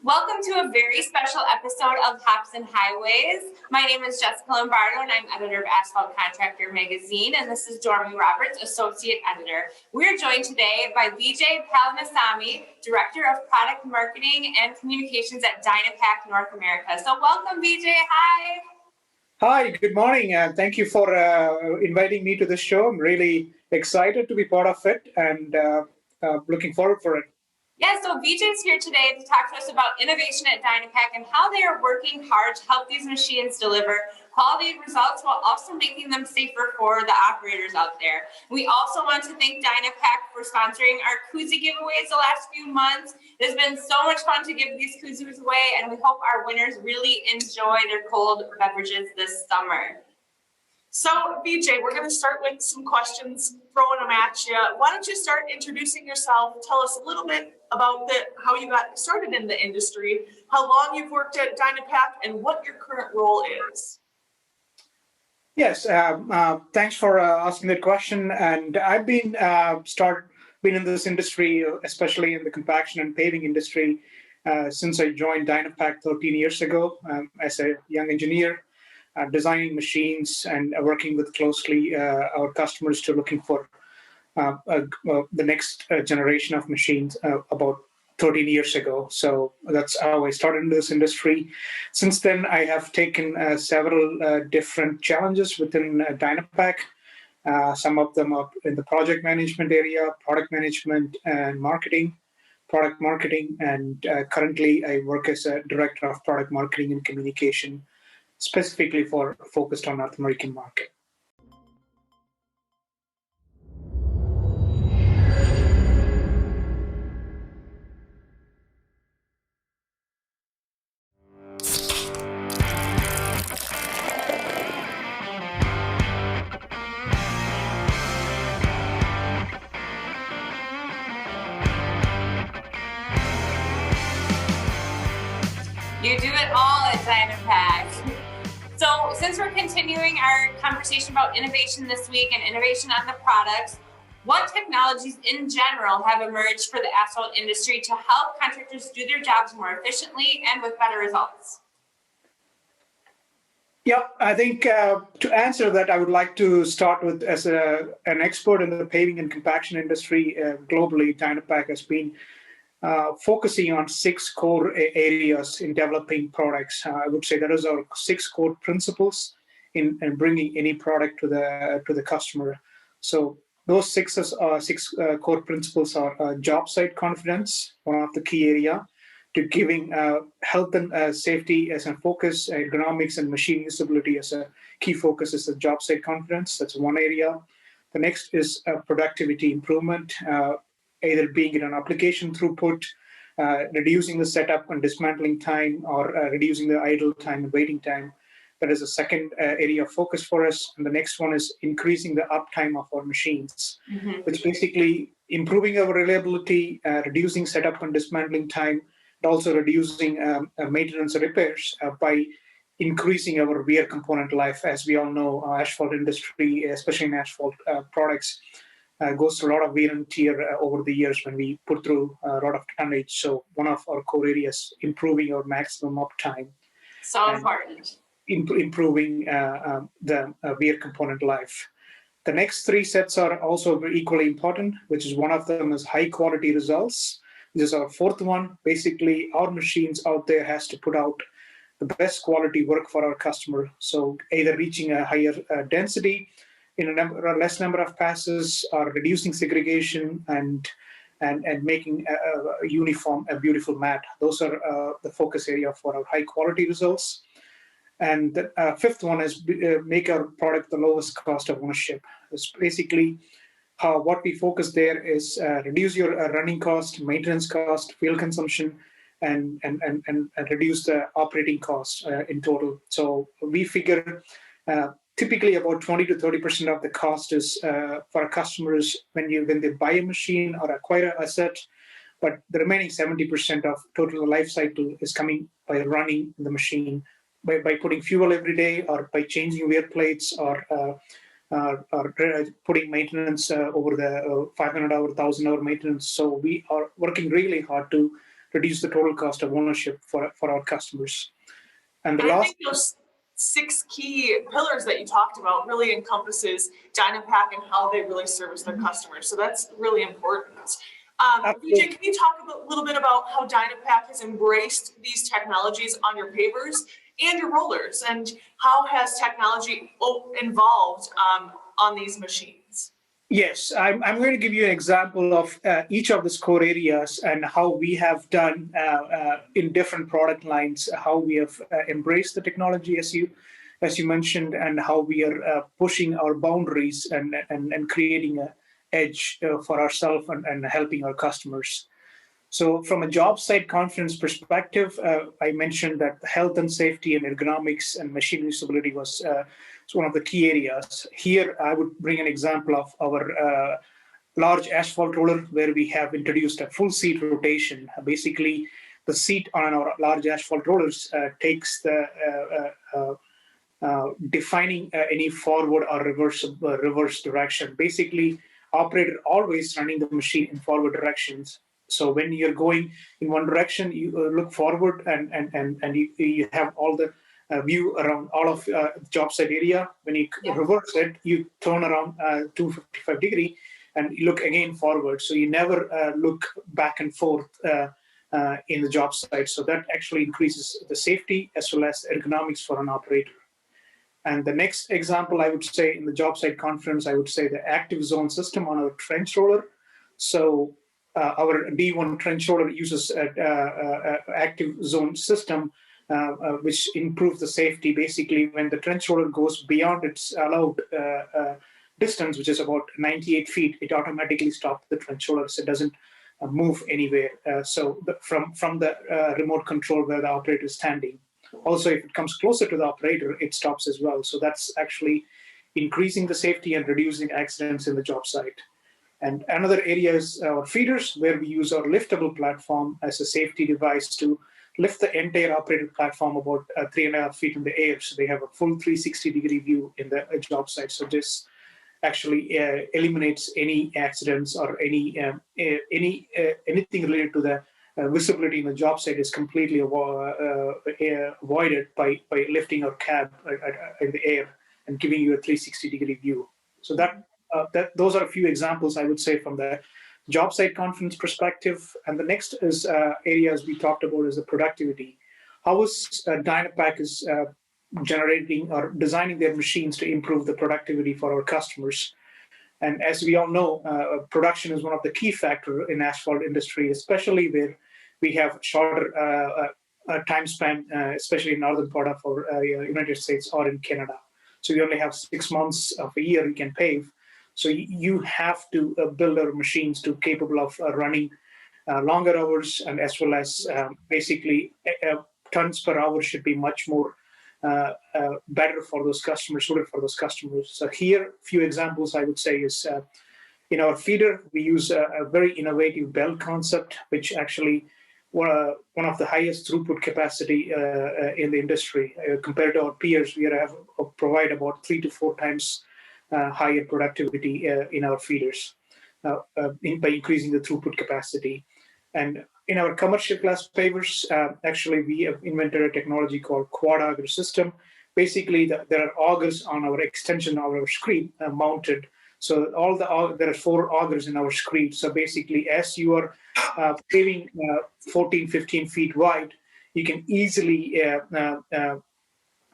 Welcome to a very special episode of Hops and Highways. My name is Jessica Lombardo, and I'm editor of Asphalt Contractor magazine, and this is Dormie Roberts, associate editor. We're joined today by Vijay Palanisamy, director of product marketing and communications at Dynapac North America. So welcome, Vijay. Hi. Hi, good morning, and thank you for inviting me to this show. I'm really excited to be part of it and looking forward for it. Yeah, so Vijay's here today to talk to us about innovation at Dynapack and how they are working hard to help these machines deliver quality results while also making them safer for the operators out there. We also want to thank Dynapack for sponsoring our koozie giveaways the last few months. It has been so much fun to give these koozies away, and we hope our winners really enjoy their cold beverages this summer. So, Vijay, we're going to start with some questions, throwing them at you. Why don't you start introducing yourself? Tell us a little bit about how you got started in the industry, how long you've worked at Dynapack, and what your current role is. Yes, thanks for asking that question. And I've been in this industry, especially in the compaction and paving industry, since I joined Dynapack 13 years ago as a young engineer. Designing machines and working with closely our customers to looking for the next generation of machines about 13 years ago. So that's how I started in this industry. Since then, I have taken several different challenges within Dynapack. Some of them are in the project management area, product management and marketing, product marketing. And currently, I work as a director of product marketing and communication, specifically focused on North American market. You do it all at Dynapack. So since we're continuing our conversation about innovation this week and innovation on the products, what technologies in general have emerged for the asphalt industry to help contractors do their jobs more efficiently and with better results? Yeah, I think to answer that, I would like to start with, as an expert in the paving and compaction industry globally, Dynapack has been focusing on 6 core areas in developing products. I would say that is our 6 core principles in bringing any product to the customer. So those six core principles are job site confidence, one of the key area, to giving health and safety as a focus, ergonomics and machine usability as a key focus is the job site confidence. That's one area. The next is productivity improvement, either being in an application throughput, reducing the setup and dismantling time, or reducing the idle time and waiting time. That is a second area of focus for us. And the next one is increasing the uptime of our machines, which basically improving our reliability, reducing setup and dismantling time, and also reducing maintenance and repairs by increasing our wear component life. As we all know, asphalt industry, especially in asphalt products, goes through a lot of wear and tear over the years when we put through a lot of tonnage. So one of our core areas, improving our maximum uptime. So important. Improving the wear component life. The next 3 sets are also equally important, which is one of them is high quality results. This is our 4th one. Basically, our machines out there has to put out the best quality work for our customer. So either reaching a higher density in a less number of passes, or reducing segregation and making a uniform, a beautiful mat. Those are the focus area for our high quality results. And the 5th one is make our product the lowest cost of ownership. It's basically what we focus there is reduce your running cost, maintenance cost, fuel consumption, and reduce the operating cost in total. So we figure typically about 20 to 30% of the cost is for our customers when they buy a machine or acquire an asset, but the remaining 70% of total life cycle is coming by running the machine, by putting fuel every day, or by changing wear plates, or putting maintenance over the 500-hour, 1,000-hour maintenance. So we are working really hard to reduce the total cost of ownership for our customers. And the I last. think those 6 key pillars that you talked about really encompasses Dynapack and how they really service their customers. So that's really important. Vijay, can you talk a little bit about how Dynapack has embraced these technologies on your pavers and your rollers, and how has technology involved on these machines? Yes, I'm going to give you an example of each of these core areas and how we have done in different product lines, how we have embraced the technology, as you mentioned, and how we are pushing our boundaries and creating an edge for ourselves and helping our customers. So from a job site confidence perspective, I mentioned that health and safety and ergonomics and machine usability was one of the key areas. Here, I would bring an example of our large asphalt roller, where we have introduced a full seat rotation. Basically, the seat on our large asphalt rollers takes the defining any forward or reverse direction. Basically, operator always running the machine in forward directions. So when you're going in one direction, you look forward and you have all the view around all of the job site area. When you reverse it, you turn around 255 degree and you look again forward. So you never look back and forth in the job site. So that actually increases the safety as well as ergonomics for an operator. And the next example, I would say in the job site confidence, I would say the active zone system on our trench roller. So our D1 trench roller uses an active zone system, which improves the safety. Basically, when the trench roller goes beyond its allowed distance, which is about 98 feet, it automatically stops the trench roller, so it doesn't move anywhere. From the remote control where the operator is standing. Also, if it comes closer to the operator, it stops as well. So that's actually increasing the safety and reducing accidents in the job site. And another area is our feeders, where we use our liftable platform as a safety device to lift the entire operator platform about 3.5 feet in the air. So they have a full 360-degree view in the job site. So this actually eliminates any accidents or anything related to the visibility in the job site is completely avoided by lifting our cab in the air and giving you a 360-degree view. So those are a few examples, I would say, from the job site confidence perspective. And the next is areas we talked about is the productivity. How is Dynapack is generating or designing their machines to improve the productivity for our customers? And as we all know, production is one of the key factors in asphalt industry, especially where we have shorter time span, especially in northern part of our United States or in Canada. So we only have 6 months of a year we can pave. So you have to build our machines to capable of running longer hours, and as well as basically tons per hour should be much more better for those customers, suited for those customers. So here, a few examples I would say is in our feeder, we use a very innovative belt concept, which actually one of the highest throughput capacity in the industry. Compared to our peers, we provide about 3 to 4 times higher productivity in our feeders by increasing the throughput capacity. And in our commercial class pavers, actually we have invented a technology called quad auger system. Basically, there are augers on our extension of our screed mounted. So there are 4 augers in our screed. So basically, as you are paving 14, 15 feet wide, you can easily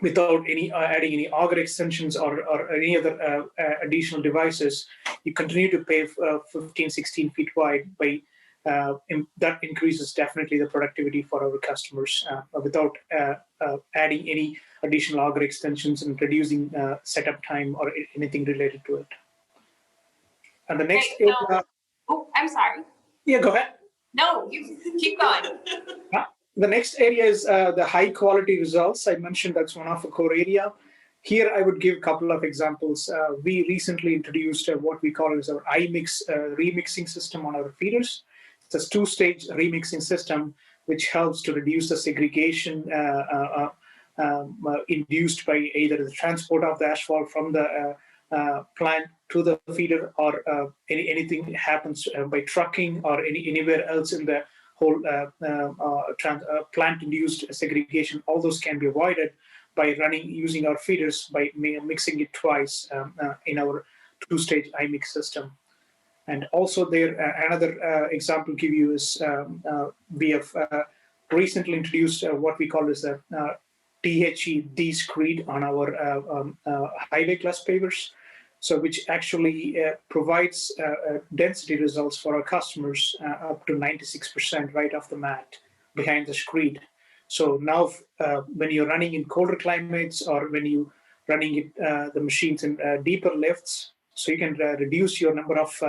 without adding any auger extensions or any other additional devices, you continue to pave 15, 16 feet wide. By that increases definitely the productivity for our customers without adding any additional auger extensions and reducing setup time or anything related to it. And the next I'm sorry. Yeah, go ahead. No, you keep going. The next area is the high quality results. I mentioned that's one of the core area. Here, I would give a couple of examples. We recently introduced what we call as our iMix remixing system on our feeders. It's a 2-stage remixing system, which helps to reduce the segregation induced by either the transport of the asphalt from the plant to the feeder, or anything happens by trucking or anywhere else in the whole plant-induced segregation, all those can be avoided by using our feeders by mixing it twice in our two-stage iMix system. And also there, another example to give you is we have recently introduced what we call as a THE screed on our highway class pavers, so which actually provides density results for our customers up to 96% right off the mat behind the screed. So now when you're running in colder climates or when you running the machines in deeper lifts, so you can reduce your number of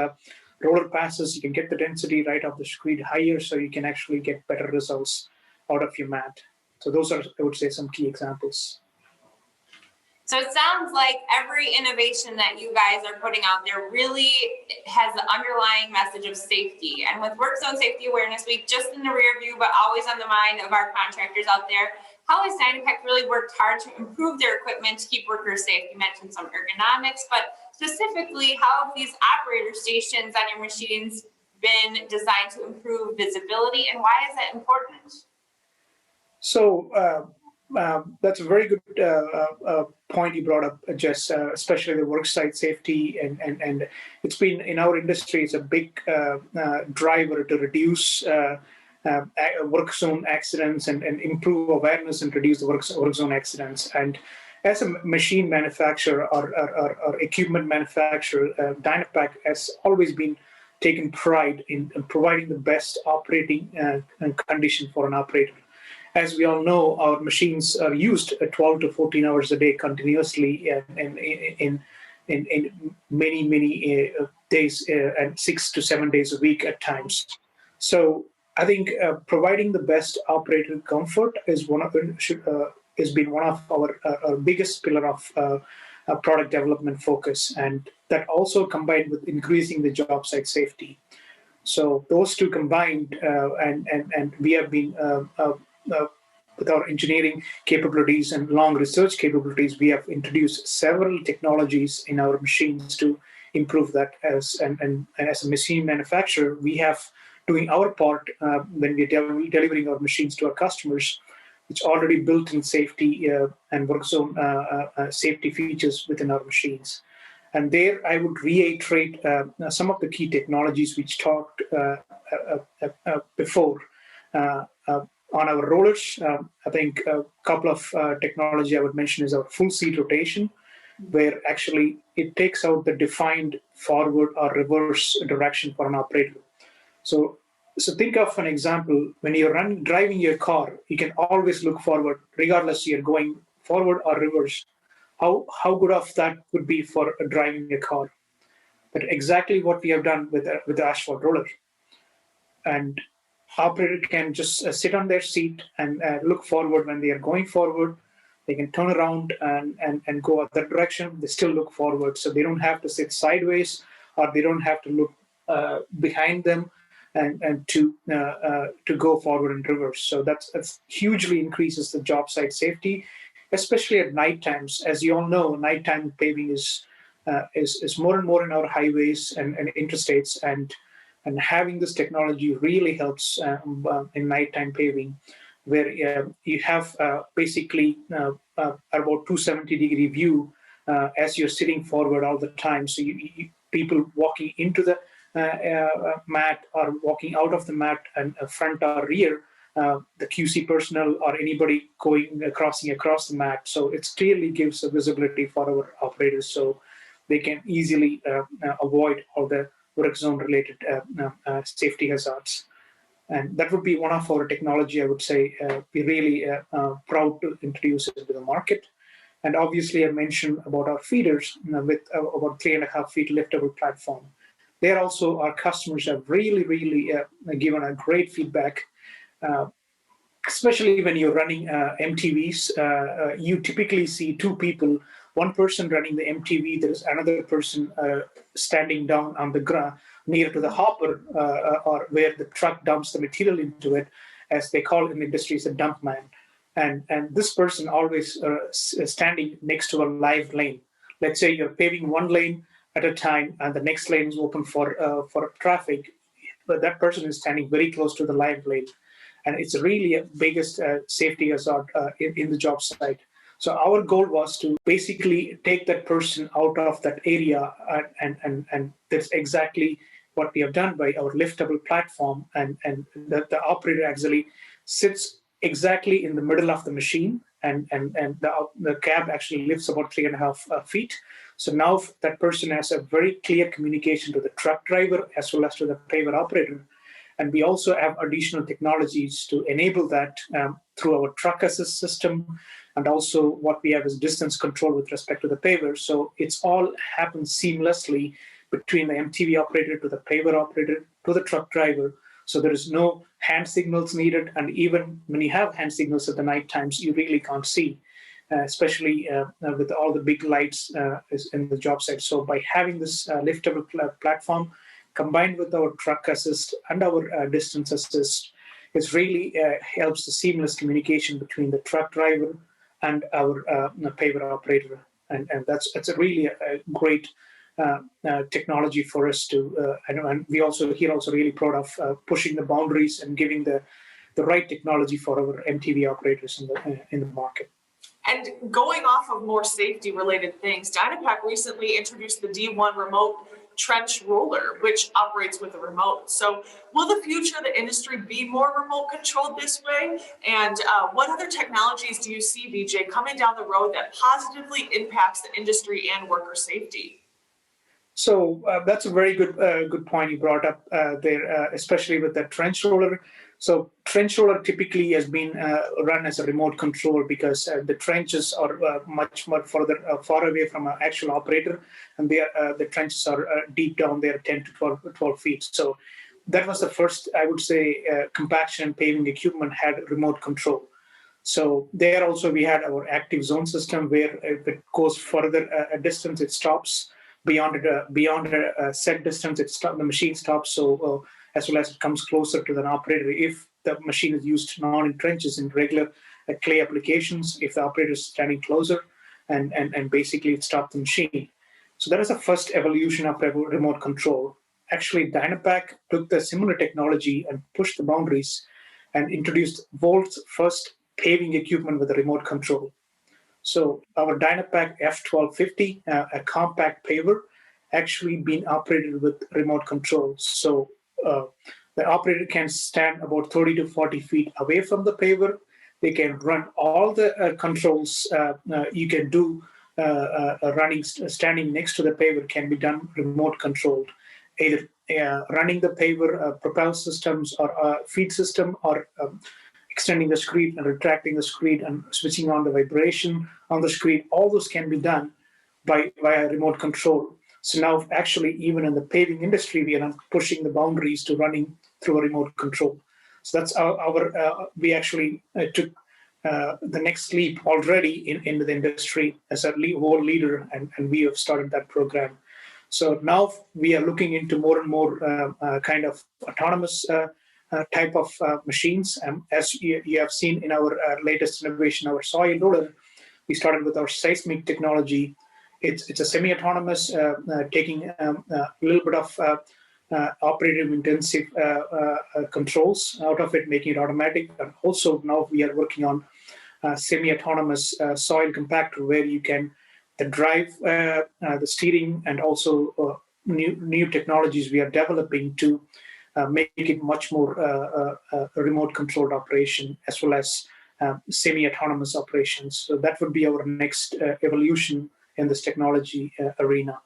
roller passes, you can get the density right off the screed higher, so you can actually get better results out of your mat. So those are, I would say, some key examples. So it sounds like every innovation that you guys are putting out there really has the underlying message of safety. And with Work Zone Safety Awareness Week just in the rear view, but always on the mind of our contractors out there, how has Dynapac really worked hard to improve their equipment to keep workers safe? You mentioned some ergonomics, but specifically, how have these operator stations on your machines been designed to improve visibility, and why is that important? So that's a very good point you brought up, Jess, especially the worksite safety. And it's been, in our industry, it's a big driver to reduce work zone accidents and improve awareness and reduce the work zone accidents. And as a machine manufacturer or equipment manufacturer, Dynapac has always been taken pride in providing the best operating condition for an operator. As we all know, our machines are used 12 to 14 hours a day continuously in many days and 6 to 7 days a week at times. So I think providing the best operator comfort is has been one of our biggest pillar of product development focus, and that also combined with increasing the job site safety. So those two combined, and we have been with our engineering capabilities and long research capabilities, we have introduced several technologies in our machines to improve that. And as a machine manufacturer, we have doing our part when we're delivering our machines to our customers. It's already built in safety and work zone safety features within our machines. And there, I would reiterate some of the key technologies which talked before. On our rollers, I think a couple of technology I would mention is our full seat rotation, where actually it takes out the defined forward or reverse direction for an operator. So think of an example. When you're driving your car, you can always look forward, regardless you're going forward or reverse. How good of that would be for driving a car? But exactly what we have done with the asphalt roller. And operator can just sit on their seat and look forward when they are going forward. They can turn around and go other direction. They still look forward, so they don't have to sit sideways or they don't have to look behind them and to go forward and reverse. So that's hugely increases the job site safety, especially at night times. As you all know, nighttime paving is more and more in our highways and interstates, and having this technology really helps in nighttime paving, where you have basically about 270-degree view as you're sitting forward all the time. So people walking into the mat or walking out of the mat and front or rear, the QC personnel or anybody crossing across the mat. So it clearly gives a visibility for our operators, so they can easily avoid all the work zone related safety hazards. And that would be one of our technology, I would say, we're really proud to introduce it to the market. And obviously I mentioned about our feeders with about 3.5 feet liftable platform. There also our customers have really given a great feedback, especially when you're running MTVs. You typically see two people, one person running the MTV, there's another person standing down on the ground near to the hopper or where the truck dumps the material into it, as they call it in the industry, is a dump man. And this person always standing next to a live lane. Let's say you're paving one lane at a time and the next lane is open for traffic. that person is standing very close to the live blade. And it's really a biggest safety hazard in the job site. So our goal was to basically take that person out of that area, and that's exactly what we have done by our liftable platform, and the operator actually sits exactly in the middle of the machine, and the cab actually lifts about 3.5 feet. So now that person has a very clear communication to the truck driver as well as to the paver operator. And we also have additional technologies to enable that through our truck assist system. And also what we have is distance control with respect to the paver. So it's all happens seamlessly between the MTV operator to the paver operator to the truck driver. So there is no hand signals needed. And even when you have hand signals at the night times, you really can't see, especially with all the big lights in the job site. So by having this liftable platform, combined with our truck assist and our distance assist, it really helps the seamless communication between the truck driver and our paver operator. And that's a really a great technology for us to, and we also really proud of pushing the boundaries and giving the right technology for our MTV operators in the market. And going off of more safety related things, Dynapac recently introduced the D1 remote trench roller, which operates with a remote. So will the future of the industry be more remote controlled this way? And what other technologies do you see, Vijay, coming down the road that positively impacts the industry and worker safety? So that's a very good point you brought up there, especially with the trench roller. So trench roller typically has been run as a remote control because the trenches are much more far away from an actual operator, and the trenches are deep down there, 10 to 12 feet. So that was the first, I would say, compaction and paving equipment had remote control. So there also we had our active zone system where if it goes further a distance, it stops. Beyond a set distance, the machine stops. So as well as it comes closer to the operator, if the machine is used not in trenches, in regular clay applications, if the operator is standing closer, and basically it stops the machine. So that is the first evolution of remote control. Actually, Dynapac took the similar technology and pushed the boundaries and introduced world's first paving equipment with a remote control. So our Dynapac F1250, a compact paver, actually being operated with remote control. So the operator can stand about 30 to 40 feet away from the paver. They can run all the controls you can do standing next to the paver can be done remote controlled. Either running the paver propel systems or feed system, or extending the screed and retracting the screed and switching on the vibration on the screed. All those can be done via remote control. So now actually even in the paving industry, we are pushing the boundaries to running through a remote control. So that's we actually took the next leap already in the industry as a world leader, and we have started that program. So now we are looking into more and more kind of autonomous type of machines. As you have seen in our latest innovation, our soil loader, we started with our seismic technology. It's a semi-autonomous, taking a little bit of operative intensive controls out of it, making it automatic. And also now we are working on semi-autonomous soil compactor, where you can drive the steering, and also new technologies we are developing to make it much more remote controlled operation, as well as semi-autonomous operations. So that would be our next evolution in this technology arena.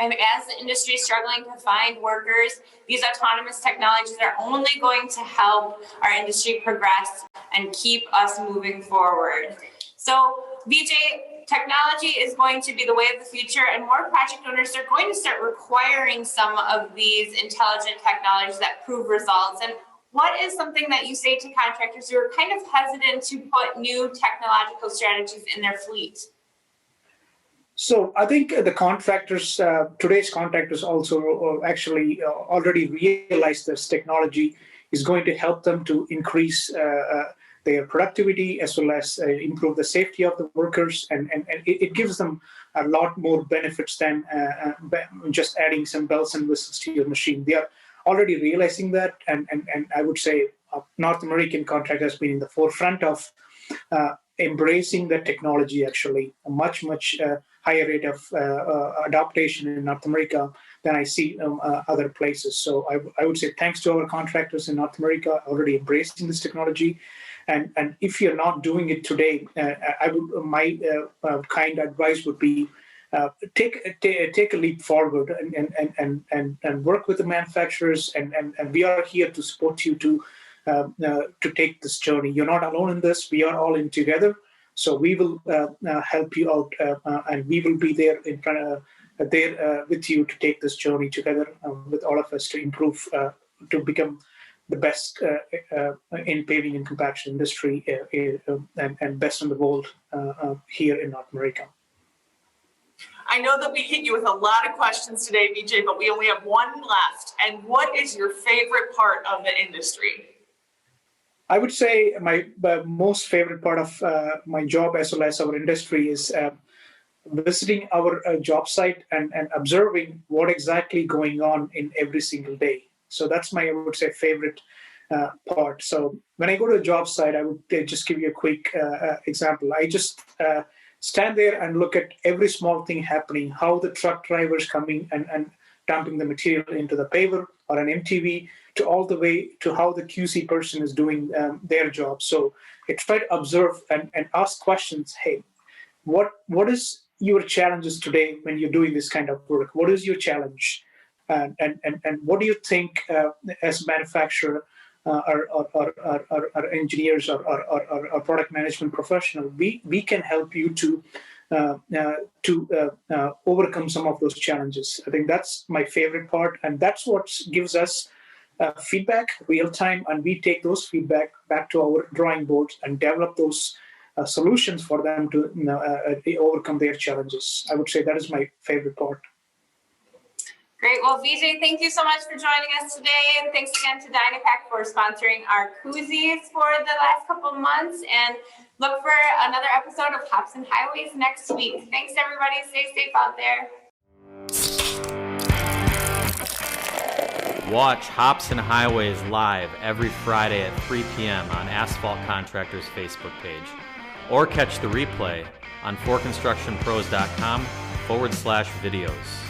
And as the industry is struggling to find workers, these autonomous technologies are only going to help our industry progress and keep us moving forward. So, Vijay, technology is going to be the way of the future, and more project owners are going to start requiring some of these intelligent technologies that prove results. And what is something that you say to contractors who are kind of hesitant to put new technological strategies in their fleet? So I think the contractors, today's contractors also actually already realize this technology is going to help them to increase their productivity, as well as improve the safety of the workers. And it gives them a lot more benefits than just adding some bells and whistles to your machine. They are already realizing that, and I would say North American contract has been in the forefront of embracing the technology. Actually, a much higher rate of adaptation in North America than I see other places. So I would say thanks to our contractors in North America already embracing this technology. And if you're not doing it today, my kind advice would be take a leap forward and work with the manufacturers, and we are here to support you to take this journey. You're not alone in this. We are all in together. So we will help you out, and we will be there in front with you to take this journey together with all of us to improve, to become the best in paving and compaction industry and best in the world here in North America. I know that we hit you with a lot of questions today, Vijay, but we only have one left. And what is your favorite part of the industry? I would say my most favorite part of my job as well as our industry is visiting our job site and observing what exactly going on in every single day. So that's my, I would say, favorite part. So when I go to a job site, I would just give you a quick example. I just stand there and look at every small thing happening, how the truck drivers coming and dumping the material into the paver or an MTV, to all the way to how the QC person is doing their job. So I try to observe and ask questions. Hey, what is your challenges today when you're doing this kind of work? What is your challenge? And what do you think as a manufacturer or engineers or product management professional, we can help you to overcome some of those challenges. I think that's my favorite part, and that's what gives us feedback real time, and we take those feedback back to our drawing boards and develop those solutions for them to overcome their challenges. I would say that is my favorite part. Great. Well, Vijay, thank you so much for joining us today. And thanks again to Dynapack for sponsoring our koozies for the last couple of months. And look for another episode of Hops and Highways next week. Thanks, everybody. Stay safe out there. Watch Hops and Highways live every Friday at 3 p.m. on Asphalt Contractors' Facebook page. Or catch the replay on forconstructionpros.com/videos.